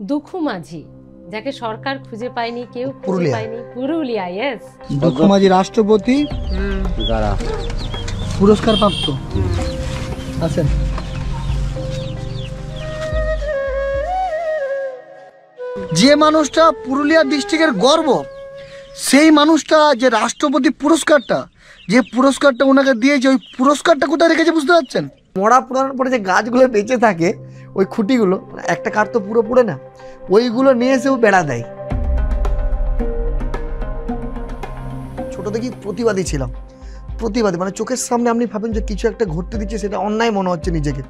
দুঃখু মাঝি, যাকে সরকার খুঁজে পায়নি, কেউ খুঁজে পায়নি। পুরুলিয়া, ইয়েস। দুঃখু মাঝি রাষ্ট্রপতি পুরস্কার প্রাপ্ত আছেন। যে মানুষটা পুরুলিয়া ডিস্ট্রিক্টের গর্ব, সেই মানুষটা যে রাষ্ট্রপতি পুরস্কারটা, যে পুরস্কারটা ওনাকে দিয়েছে, ওই পুরস্কারটা কোথায় রেখেছে বুঝতে পারছেন? মরা পুরানোর পরে যে গাছগুলো বেঁচে থাকে, ওই খুঁটিগুলো, একটা কাঠ তো পুরো পুড়ে না, ওইগুলো নিয়ে এসেও বেড়া দেয়। ছোট থেকে প্রতিবাদী ছিলাম, প্রতিবাদী মানে চোখের সামনে আপনি ভাবেন যে কিছু একটা ঘটতে দিচ্ছে, সেটা অন্যায় মনে হচ্ছে নিজেকে,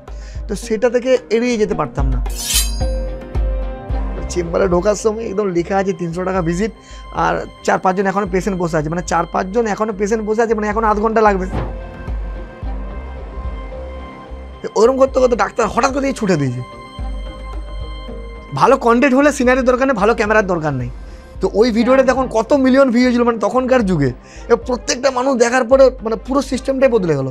তো সেটা থেকে এড়িয়ে যেতে পারতাম না। চেম্বারে ঢোকার সময় একদম লেখা আছে 300 টাকা ভিজিট, আর 4-5 জন এখনো পেশেন্ট বসে আছে, মানে 4-5 জন এখনো পেশেন্ট বসে আছে, মানে এখনো আধ ঘন্টা লাগবে। ওরকম করতে করতে ডাক্তার হঠাৎ করে ছুটে দিয়েছে। ভালো কন্টেন্ট হলে সিনারির দরকার নেই, ভালো ক্যামেরার দরকার নেই। তো ওই ভিডিওটা তখন কত মিলিয়ন ভিউ হয়েছিল, মানে তখনকার যুগে প্রত্যেকটা মানুষ দেখার পরে মানে পুরো সিস্টেমটাই বদলে গেল।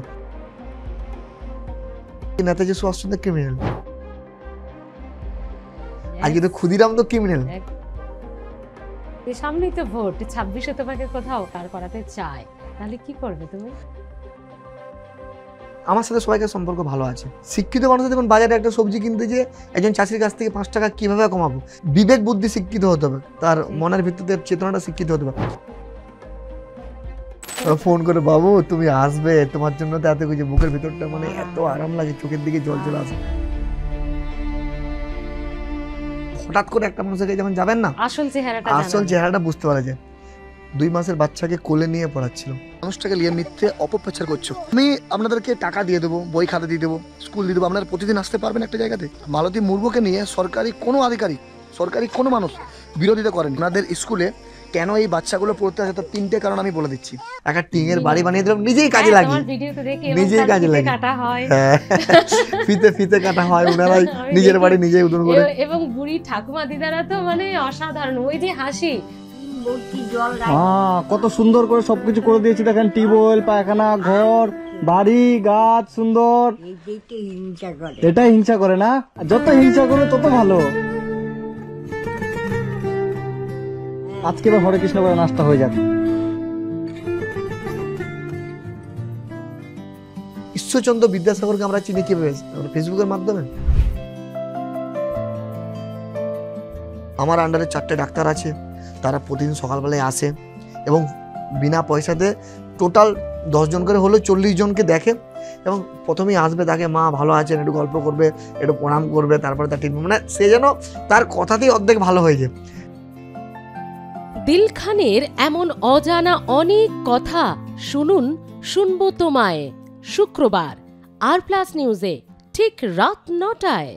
নেতাজি সুভাষচন্দ্র ক্রিমিনাল, আজকে তো ক্ষুদিরাম তো ক্রিমিনাল। সামনেই তো ভোট, 26-এ তোমাকে কোথাও কার করাতে চায়, তাহলে কি করবে তুমি? আমার সাথে সবাইকার সম্পর্ক ভালো আছে। শিক্ষিত মানুষ দেখুন, বাজারে একটা সবজি কিনতে যে একজন চাষির কাছ থেকে 5 টাকা কিভাবে কমাবো, বিবেক বুদ্ধি শিক্ষিত হতে হবে, তার মনের ভিত্তিতে চেতনাটা শিক্ষিত হতে হবে। ফোন করে, বাবু তুমি আসবে, তোমার জন্য তো এত কিছু, বুকের ভিতরটা মানে এত আরাম লাগে, চোখের দিকে জল চলে আসে। হঠাৎ করে একটা মানুষের কাছে যখন যাবেন না, আসল চেহারাটা বুঝতে পারা যায়। 2 মাসের বাচ্চাকে কোলে নিয়ে পড়াচ্ছিল, মানুষটাকে নিয়ে মিথ্যে অপপ্রচার করছো। আমি আপনাদেরকে টাকা দিয়ে দেবো, বই খাতা দিয়ে দেবো, স্কুল দিয়ে দেবো, আপনারা প্রতিদিন আসতে পারবেন একটা জায়গাতে। মালতী মুর্মুকে নিয়ে সরকারি কোনো আধিকারিক, সরকারি কোনো মানুষ বিরোধিতা করেন। আপনাদের স্কুলে কেন এই বাচ্চাগুলো পড়তে আসে, তার 3টে কারণ আমি বলে দিচ্ছি। একটা টিনের বাড়ি বানিয়ে দিলাম, নিজেই কাজে লাগে, নিজেই কাজে লাগে, ফিতে ফিতে কাটা হয়, ওনারাই নিজের বাড়ি নিজেই উদ্বোধন করে। এবং বুড়ি ঠাকুমা দিদারা তো মানে অসাধারণ, ওই যে হাসি, কত সুন্দর করে সবকিছু করে দিয়েছি। দেখেন টিউবওয়েল, পায়খানা, ঘর, বাড়ি, গাছ সুন্দর। এটাই হিংসা করে না, যত হিংসা করে তত ভালো। আজকে এবার হরে কৃষ্ণ করে নাস্তা হয়ে যাবে। ঈশ্বরচন্দ্র বিদ্যাসাগরকে আমরা চিনি কিভাবে? ফেসবুকের মাধ্যমে। আমার আন্ডারে 4টে ডাক্তার আছে, তারা প্রতিদিন সকালবেলায় আসে এবং বিনা পয়সাতে টোটাল 10 জন করে হলেও 40 জনকে দেখে। এবং প্রথমেই আসবে, তাকে মা ভালো আছেন, একটু গল্প করবে, একটু প্রণাম করবে, তারপরে তার ট্রিটমেন্ট, মানে সে যেন তার কথাতেই অর্ধেক ভালো হয়ে যায়। দিল খানের এমন অজানা অনেক কথা শুনুন শুনবো তোমায়, শুক্রবার আর প্লাস নিউজে ঠিক রাত 9টায়।